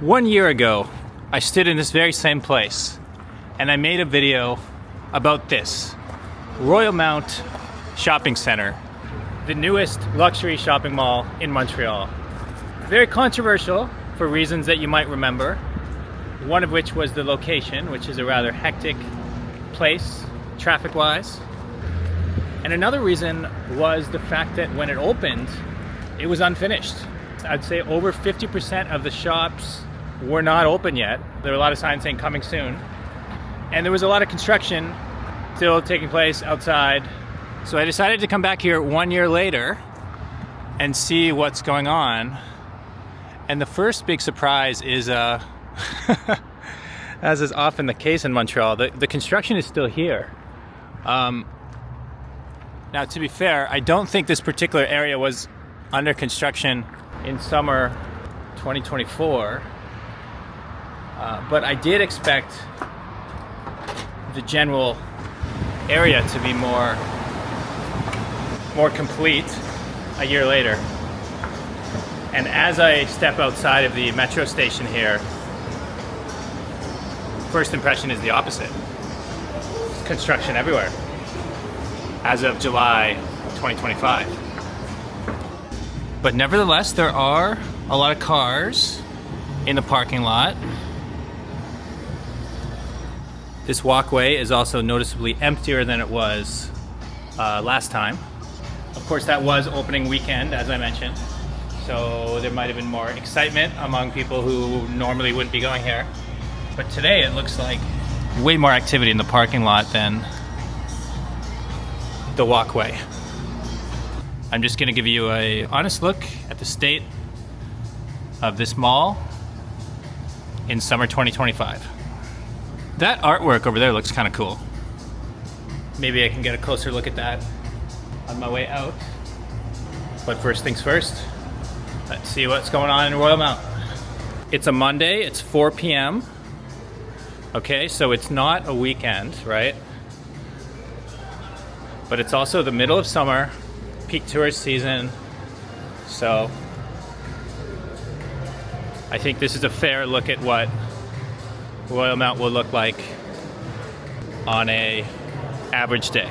1 year ago, I stood in this very same place and I made a video about this Royalmount shopping center, the newest luxury shopping mall in Montreal. Very controversial for reasons that you might remember, one of which was the location, which is a rather hectic place traffic-wise. And another reason was the fact that when it opened, it was unfinished. I'd say over 50% of the shops were not open yet. There were a lot of signs saying coming soon. And there was a lot of construction still taking place outside. So I decided to come back here 1 year later and see what's going on. And the first big surprise is, as is often the case in Montreal, the construction is still here. Now, to be fair, I don't think this particular area was under construction in summer 2024, but I did expect the general area to be more complete a year later. And as I step outside of the metro station here, first impression is the opposite. Construction everywhere as of July 2025. But nevertheless, there are a lot of cars in the parking lot. This walkway is also noticeably emptier than it was last time. Of course, that was opening weekend, as I mentioned. So there might have been more excitement among people who normally wouldn't be going here. But today it looks like way more activity in the parking lot than the walkway. I'm just gonna give you an honest look at the state of this mall in summer 2025. That artwork over there looks kind of cool. Maybe I can get a closer look at that on my way out. But first things first, let's see what's going on in Royalmount. It's a Monday, it's 4 p.m. Okay, so it's not a weekend, right? But it's also the middle of summer, peak tourist season. So I think this is a fair look at what Royalmount will look like on a average day.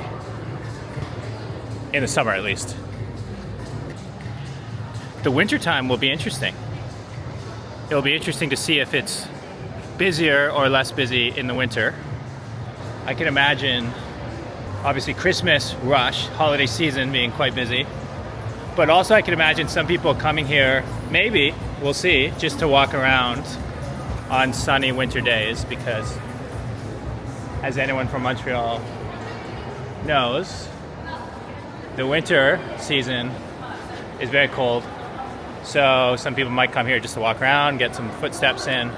In the summer, at least. The winter time will be interesting. It'll be interesting to see if it's busier or less busy in the winter. I can imagine, obviously, Christmas rush, holiday season being quite busy. But also I can imagine some people coming here, maybe, we'll see, just to walk around on sunny winter days, because as anyone from Montreal knows, the winter season is very cold. So some people might come here just to walk around, get some footsteps in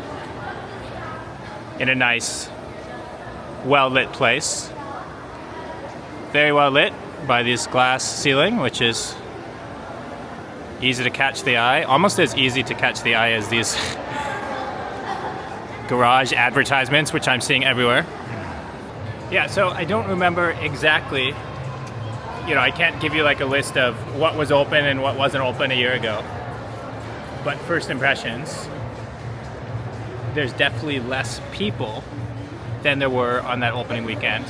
a nice, well-lit place. Very well lit by this glass ceiling, which is easy to catch the eye. Almost as easy to catch the eye as these garage advertisements, which I'm seeing everywhere. Yeah, so I don't remember exactly, I can't give you like a list of what was open and what wasn't open a year ago. But first impressions, there's definitely less people than there were on that opening weekend.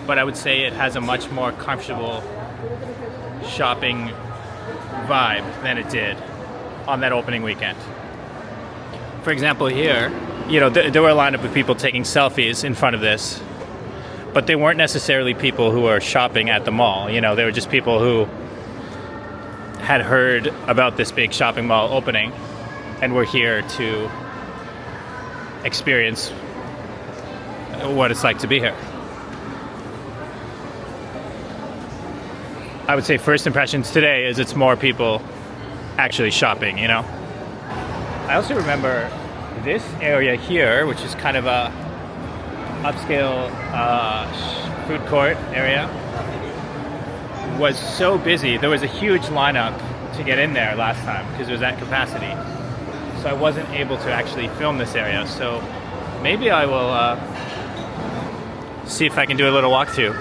But I would say it has a much more comfortable shopping vibe than it did on that opening weekend. For example, here, there were a lineup of people taking selfies in front of this, but they weren't necessarily people who were shopping at the mall. They were just people who had heard about this big shopping mall opening and were here to experience what it's like to be here. I would say first impressions today is it's more people actually shopping, I also remember this area here, which is kind of a upscale food court area, was so busy. There was a huge lineup to get in there last time because it was at capacity. So I wasn't able to actually film this area. So maybe I will see if I can do a little walkthrough.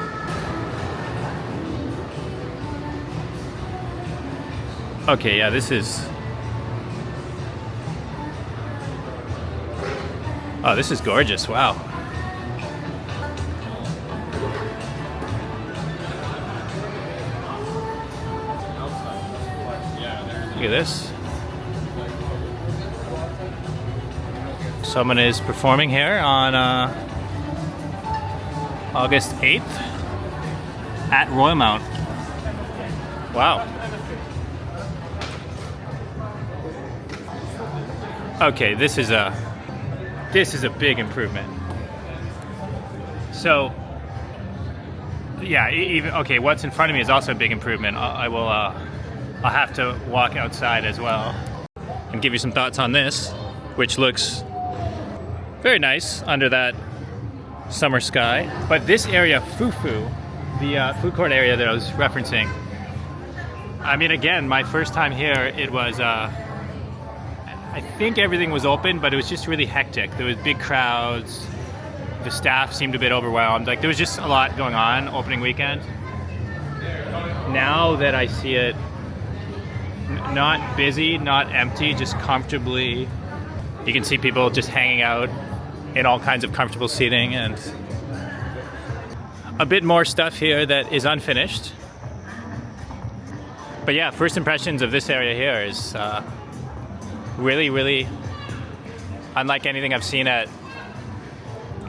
Okay, yeah, this is Oh, this is gorgeous. Wow. Look at this. Someone is performing here on August 8th at Royalmount. Wow. Okay, this is a big improvement. So, yeah, even okay. What's in front of me is also a big improvement. I'll have to walk outside as well and give you some thoughts on this, which looks very nice under that summer sky. But this area, Fufu, the food court area that I was referencing. I mean, again, my first time here, it was. I think everything was open, but it was just really hectic. There was big crowds. The staff seemed a bit overwhelmed. Like, there was just a lot going on opening weekend. Now that I see it not busy, not empty, just comfortably, you can see people just hanging out in all kinds of comfortable seating, and a bit more stuff here that is unfinished. But yeah, first impressions of this area here is really, really unlike anything I've seen at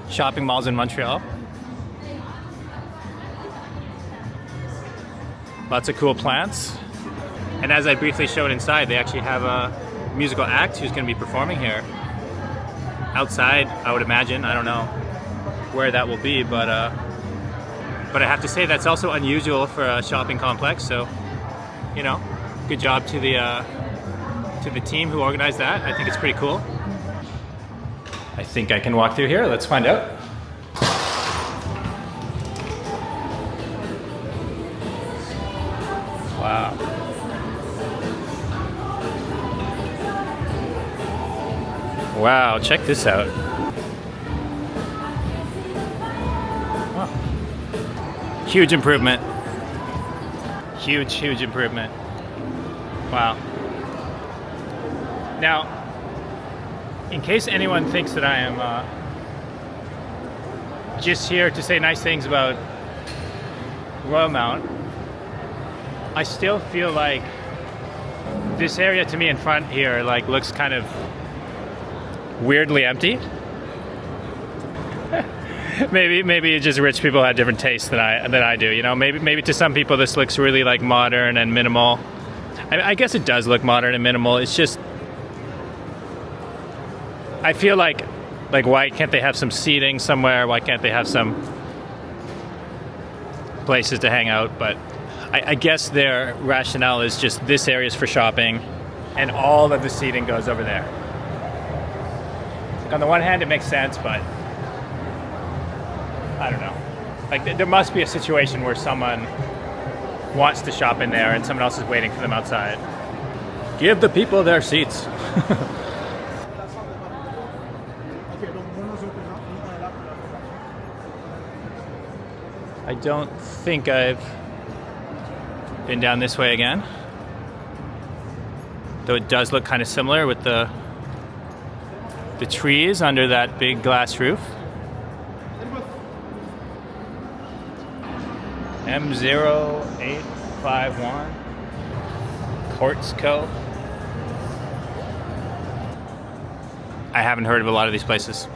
shopping malls in Montreal. Lots of cool plants. And as I briefly showed inside, they actually have a musical act who's going to be performing here. Outside, I would imagine. I don't know where that will be, but I have to say that's also unusual for a shopping complex. So, you know, good job to the team who organized that. I think it's pretty cool. I think I can walk through here. Let's find out. Wow. Wow, check this out. Wow. Huge improvement. Huge improvement. Wow. Now, in case anyone thinks that I am just here to say nice things about Royalmount, I still feel like this area to me in front here like looks kind of weirdly empty. maybe just rich people have different tastes than I do. You know, maybe to some people this looks really like modern and minimal. I guess it does look modern and minimal. It's just, I feel like why can't they have some seating somewhere? Why can't they have some places to hang out? But I guess their rationale is just this area is for shopping and all of the seating goes over there. Like, on the one hand, it makes sense, but I don't know. Like, there must be a situation where someone wants to shop in there and someone else is waiting for them outside. Give the people their seats. I don't think I've been down this way again, though it does look kind of similar with the trees under that big glass roof. M0851 Quartz Co. I haven't heard of a lot of these places,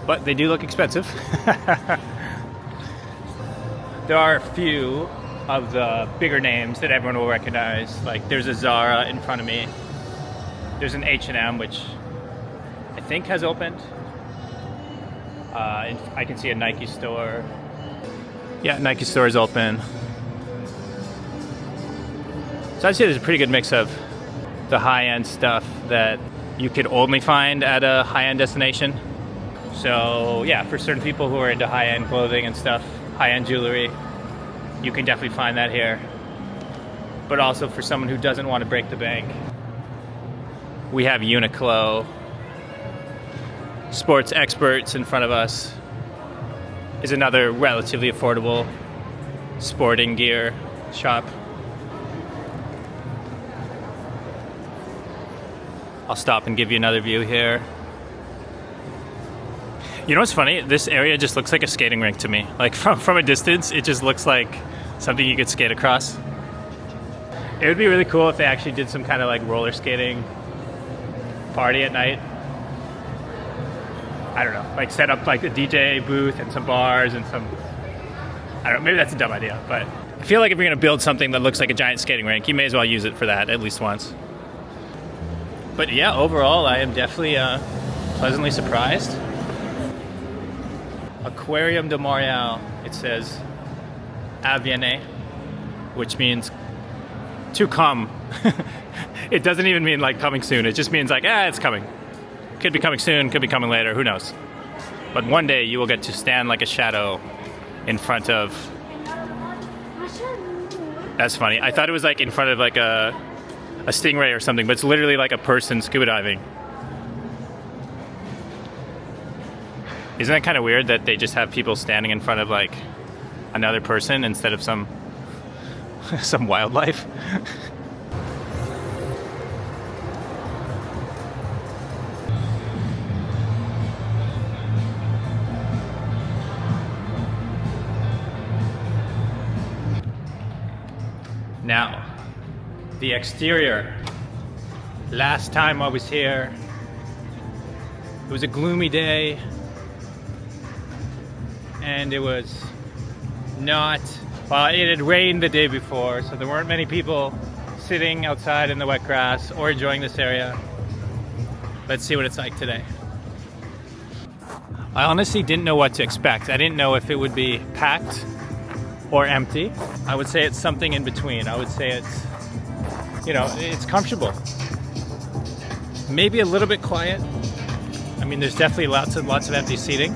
but they do look expensive. There are a few of the bigger names that everyone will recognize. Like, there's a Zara in front of me. There's an H&M, which I think has opened. I can see a Nike store. Yeah, Nike store is open. So I'd say there's a pretty good mix of the high-end stuff that you could only find at a high-end destination. So yeah, for certain people who are into high-end clothing and stuff, high-end jewelry, you can definitely find that here. But also for someone who doesn't want to break the bank, we have Uniqlo. Sports Experts in front of us is another relatively affordable sporting gear shop. I'll stop and give you another view here. You know what's funny? This area just looks like a skating rink to me. Like from a distance, it just looks like something you could skate across. It would be really cool if they actually did some kind of like roller skating party at night. I don't know, like set up like a DJ booth and some bars and some, I don't know, maybe that's a dumb idea, but I feel like if you're gonna build something that looks like a giant skating rink, you may as well use it for that at least once. But yeah, overall, I am definitely pleasantly surprised. Aquarium de Montreal, it says Avienne, which means to come. It doesn't even mean like coming soon, it just means like, it's coming. Could be coming soon, could be coming later, who knows. But one day you will get to stand like a shadow in front of... That's funny. I thought it was like in front of like a stingray or something, but it's literally like a person scuba diving. Isn't that kind of weird that they just have people standing in front of like another person instead of some wildlife? Now, the exterior. Last time I was here, it was a gloomy day, and it was not, well, it had rained the day before, so there weren't many people sitting outside in the wet grass or enjoying this area. Let's see what it's like today. I honestly didn't know what to expect. I didn't know if it would be packed or empty. I would say it's something in between. I would say it's, you know, it's comfortable. Maybe a little bit quiet. I mean, there's definitely lots of empty seating.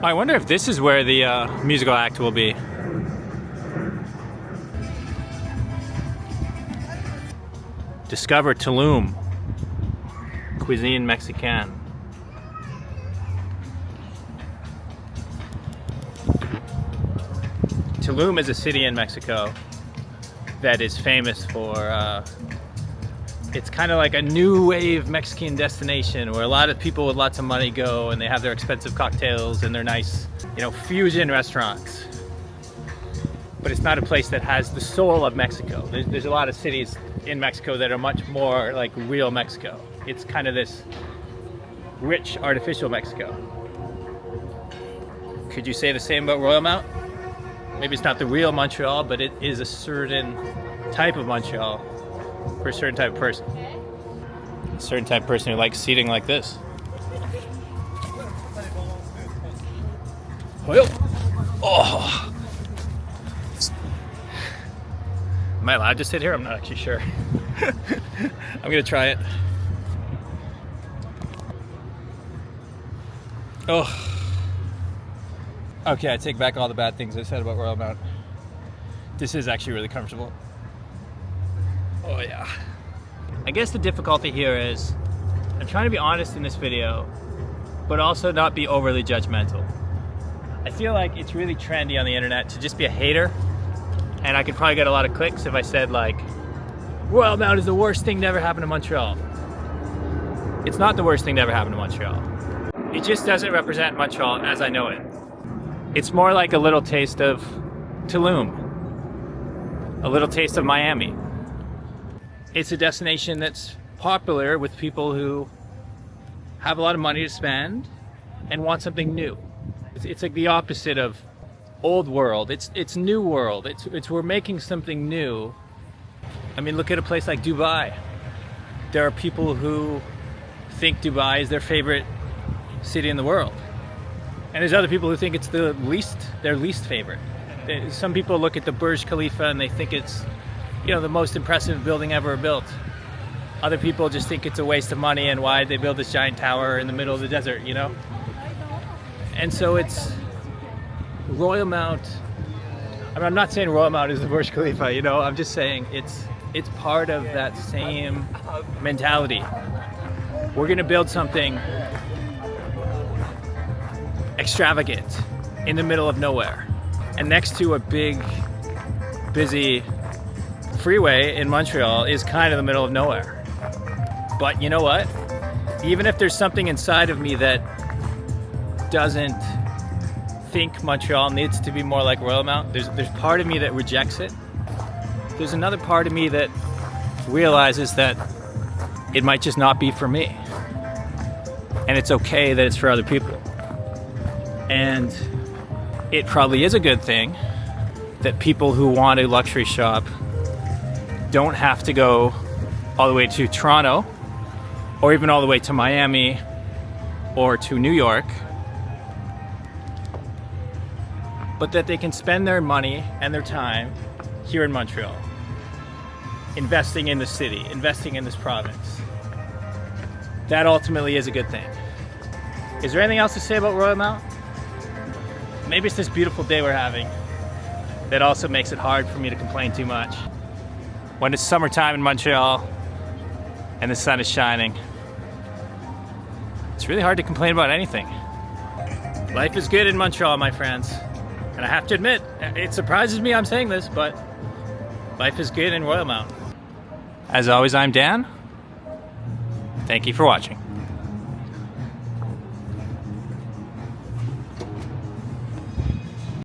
I wonder if this is where the musical act will be. Discover Tulum, cuisine Mexican. Tulum is a city in Mexico that is famous for, it's kind of like a new wave Mexican destination where a lot of people with lots of money go and they have their expensive cocktails and their nice, you know, fusion restaurants. But it's not a place that has the soul of Mexico. There's a lot of cities in Mexico that are much more like real Mexico. It's kind of this rich, artificial Mexico. Could you say the same about Royalmount? Maybe it's not the real Montreal, but it is a certain type of Montreal for a certain type of person. A certain type of person who likes seating like this. Well, oh. Am I allowed to sit here? I'm not actually sure. I'm gonna try it. Oh. Okay, I take back all the bad things I said about Royalmount. This is actually really comfortable. Oh yeah. I guess the difficulty here is I'm trying to be honest in this video, but also not be overly judgmental. I feel like it's really trendy on the internet to just be a hater, and I could probably get a lot of clicks if I said like, Royalmount is the worst thing to ever happen to Montreal. It's not the worst thing to ever happen to Montreal. It just doesn't represent Montreal as I know it. It's more like a little taste of Tulum, a little taste of Miami. It's a destination that's popular with people who have a lot of money to spend and want something new. It's like the opposite of old world. It's new world. It's we're making something new. I mean, look at a place like Dubai. There are people who think Dubai is their favorite city in the world. And there's other people who think it's their least favorite. Some people look at the Burj Khalifa and they think it's, you know, the most impressive building ever built. Other people just think it's a waste of money and why they build this giant tower in the middle of the desert, you know? And so it's Royalmount. I mean, I'm not saying Royalmount is the Burj Khalifa, you know? I'm just saying it's part of that same mentality. We're gonna build something extravagant in the middle of nowhere and next to a big busy freeway in Montreal is kind of the middle of nowhere. But you know what, even if there's something inside of me that doesn't think Montreal needs to be more like Royalmount. There's part of me that rejects it. There's another part of me that realizes that it might just not be for me. And it's okay that it's for other people. And it probably is a good thing that people who want a luxury shop don't have to go all the way to Toronto or even all the way to Miami or to New York, but that they can spend their money and their time here in Montreal, investing in the city, investing in this province. That ultimately is a good thing. Is there anything else to say about Royalmount? Maybe it's this beautiful day we're having that also makes it hard for me to complain too much. When it's summertime in Montreal and the sun is shining, it's really hard to complain about anything. Life is good in Montreal, my friends. And I have to admit, it surprises me I'm saying this, but life is good in Royalmount. As always, I'm Dan. Thank you for watching.